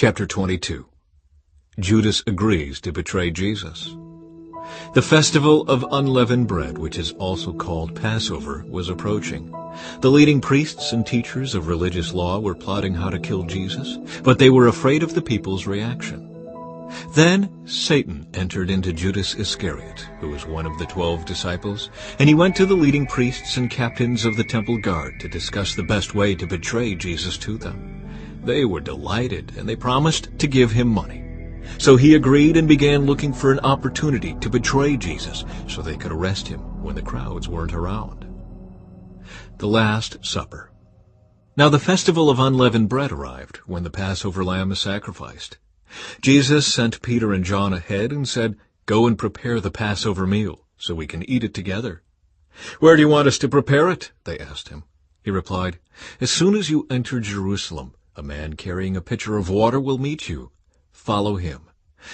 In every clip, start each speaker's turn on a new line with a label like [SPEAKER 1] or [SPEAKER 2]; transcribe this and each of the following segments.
[SPEAKER 1] Chapter 22. Judas agrees to betray Jesus. The festival of unleavened bread, which is also called Passover, was approaching. The leading priests and teachers of religious law were plotting how to kill Jesus, but they were afraid of the people's reaction. Then Satan entered into Judas Iscariot, who was one of the 12 disciples, and he went to the leading priests and captains of the temple guard to discuss the best way to betray Jesus to them. They were delighted, and they promised to give him money. So he agreed and began looking for an opportunity to betray Jesus so they could arrest him when the crowds weren't around. The Last Supper. Now the festival of unleavened bread arrived, when the Passover lamb is sacrificed. Jesus sent Peter and John ahead and said, "Go and prepare the Passover meal, so we can eat it together." "Where do you want us to prepare it?" they asked him. He replied, "As soon as you enter Jerusalem, a man carrying a pitcher of water will meet you. Follow him.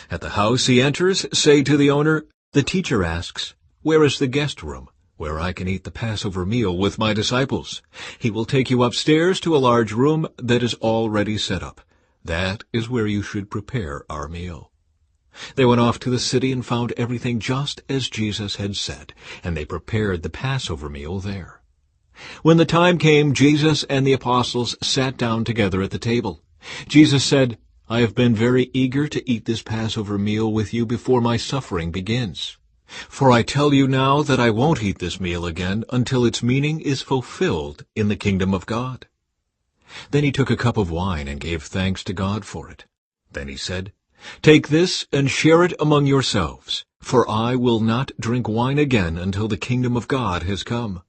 [SPEAKER 1] At the house he enters, say to the owner, 'The teacher asks, where is the guest room, where I can eat the Passover meal with my disciples?' He will take you upstairs to a large room that is already set up. That is where you should prepare our meal." They went off to the city and found everything just as Jesus had said, and they prepared the Passover meal there. When the time came, Jesus and the apostles sat down together at the table. Jesus said, "I have been very eager to eat this Passover meal with you before my suffering begins. For I tell you now that I won't eat this meal again until its meaning is fulfilled in the kingdom of God." Then he took a cup of wine and gave thanks to God for it. Then he said, "Take this and share it among yourselves, for I will not drink wine again until the kingdom of God has come."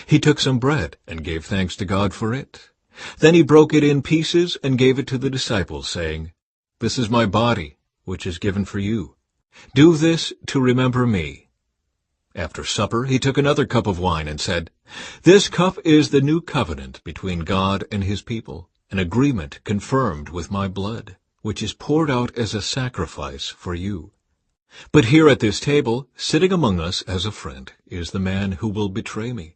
[SPEAKER 1] He took some bread and gave thanks to God for it. Then he broke it in pieces and gave it to the disciples, saying, "This is my body, which is given for you. Do this to remember me." After supper he took another cup of wine and said, "This cup is the new covenant between God and his people, an agreement confirmed with my blood, which is poured out as a sacrifice for you. But here at this table, sitting among us as a friend, is the man who will betray me.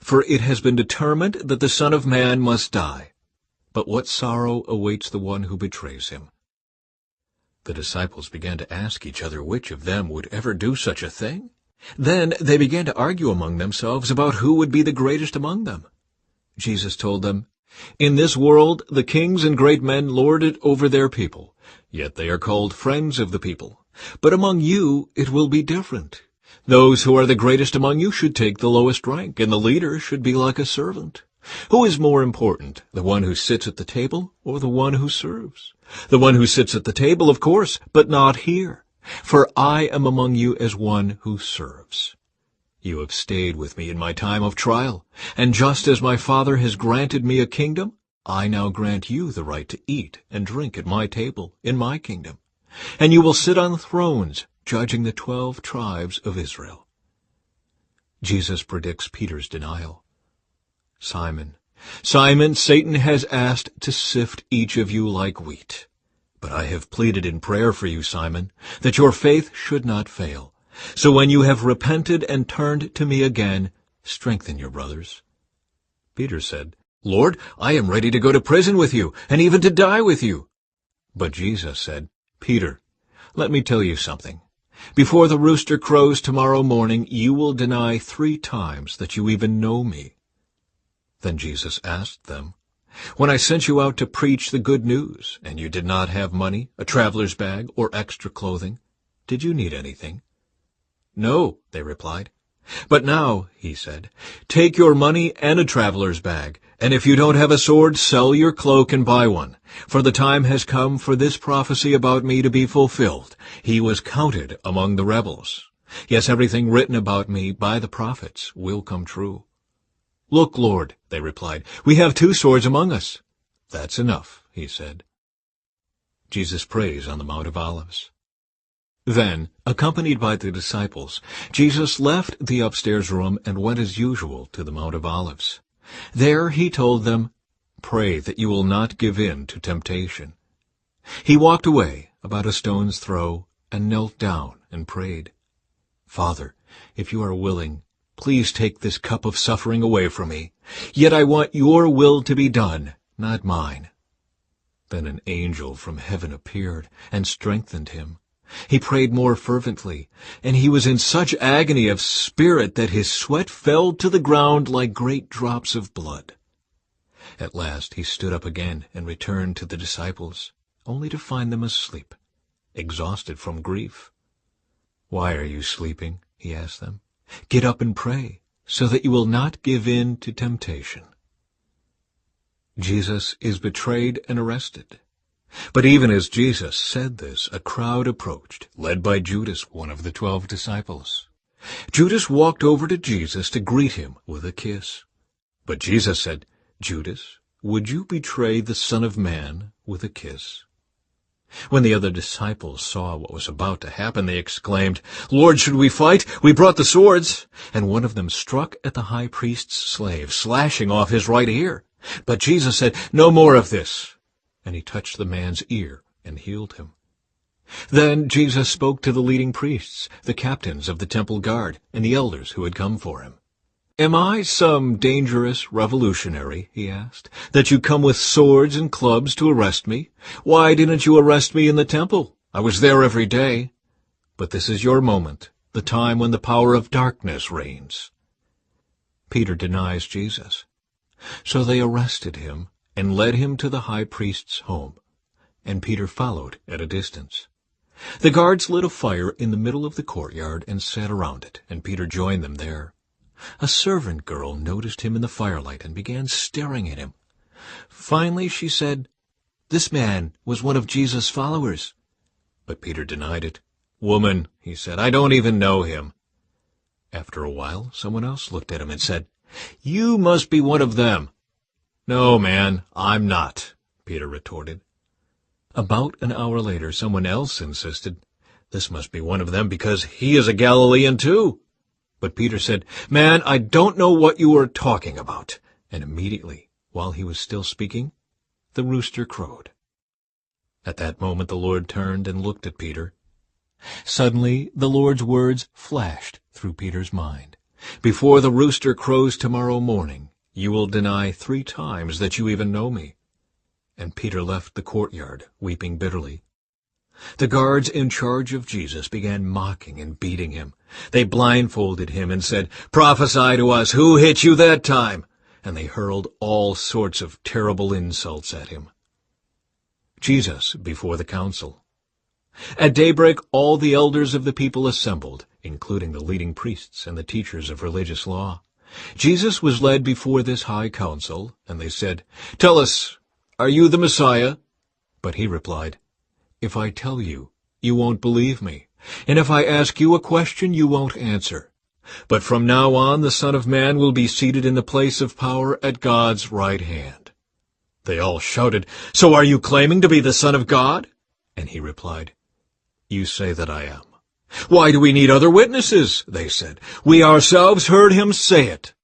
[SPEAKER 1] For it has been determined that the Son of Man must die. But what sorrow awaits the one who betrays him?" The disciples began to ask each other which of them would ever do such a thing. Then they began to argue among themselves about who would be the greatest among them. Jesus told them, "In this world the kings and great men lord it over their people, yet they are called friends of the people. But among you it will be different. Those who are the greatest among you should take the lowest rank, and the leader should be like a servant. Who is more important, the one who sits at the table or the one who serves? The one who sits at the table, of course, but not here. For I am among you as one who serves. You have stayed with me in my time of trial, and just as my Father has granted me a kingdom, I now grant you the right to eat and drink at my table in my kingdom. And you will sit on thrones, judging the 12 tribes of Israel." Jesus predicts Peter's denial. "Simon, Simon, Satan has asked to sift each of you like wheat. But I have pleaded in prayer for you, Simon, that your faith should not fail. So when you have repented and turned to me again, strengthen your brothers." Peter said, "Lord, I am ready to go to prison with you, and even to die with you." But Jesus said, "Peter, let me tell you something. Before the rooster crows tomorrow morning, you will deny 3 times that you even know me." Then Jesus asked them, "When I sent you out to preach the good news, and you did not have money, a traveler's bag, or extra clothing, did you need anything?" "No," they replied. "But now," he said, "take your money and a traveler's bag, and if you don't have a sword, sell your cloak and buy one. For the time has come for this prophecy about me to be fulfilled. He was counted among the rebels. Yes, everything written about me by the prophets will come true." "Look, Lord," they replied, "we have 2 swords among us." "That's enough," he said. Jesus prays on the Mount of Olives. Then, accompanied by the disciples, Jesus left the upstairs room and went as usual to the Mount of Olives. There he told them, "Pray that you will not give in to temptation." He walked away about a stone's throw and knelt down and prayed, "Father, if you are willing, please take this cup of suffering away from me. Yet I want your will to be done, not mine." Then an angel from heaven appeared and strengthened him. He prayed more fervently, and he was in such agony of spirit that his sweat fell to the ground like great drops of blood. At last he stood up again and returned to the disciples, only to find them asleep, exhausted from grief. "Why are you sleeping?" he asked them. "Get up and pray, so that you will not give in to temptation." Jesus is betrayed and arrested. But even as Jesus said this, a crowd approached, led by Judas, one of the 12 disciples. Judas walked over to Jesus to greet him with a kiss. But Jesus said, "Judas, would you betray the Son of Man with a kiss?" When the other disciples saw what was about to happen, they exclaimed, "Lord, should we fight? We brought the swords." And one of them struck at the high priest's slave, slashing off his right ear. But Jesus said, "No more of this." And he touched the man's ear and healed him. Then Jesus spoke to the leading priests, the captains of the temple guard, and the elders who had come for him. "Am I some dangerous revolutionary," he asked, "that you come with swords and clubs to arrest me? Why didn't you arrest me in the temple? I was there every day. But this is your moment, the time when the power of darkness reigns." Peter denies Jesus. So they arrested him and led him to the high priest's home, and Peter followed at a distance. The guards lit a fire in the middle of the courtyard and sat around it, and Peter joined them there. A servant girl noticed him in the firelight and began staring at him. Finally she said, "This man was one of Jesus' followers." But Peter denied it. "Woman," he said, "I don't even know him." After a while, someone else looked at him and said, "You must be one of them." "No, man, I'm not," Peter retorted. About an hour later, someone else insisted, "This must be one of them because he is a Galilean too." But Peter said, "Man, I don't know what you are talking about." And immediately, while he was still speaking, the rooster crowed. At that moment the Lord turned and looked at Peter. Suddenly the Lord's words flashed through Peter's mind. "Before the rooster crows tomorrow morning, you will deny 3 times that you even know me." And Peter left the courtyard, weeping bitterly. The guards in charge of Jesus began mocking and beating him. They blindfolded him and said, "Prophesy to us, who hit you that time?" And they hurled all sorts of terrible insults at him. Jesus before the council. At daybreak all the elders of the people assembled, including the leading priests and the teachers of religious law. Jesus was led before this high council, and they said, "Tell us, are you the Messiah?" But he replied, "If I tell you, you won't believe me, and if I ask you a question, you won't answer. But from now on the Son of Man will be seated in the place of power at God's right hand." They all shouted, "So are you claiming to be the Son of God?" And he replied, "You say that I am." "Why do we need other witnesses?" they said. "We ourselves heard him say it."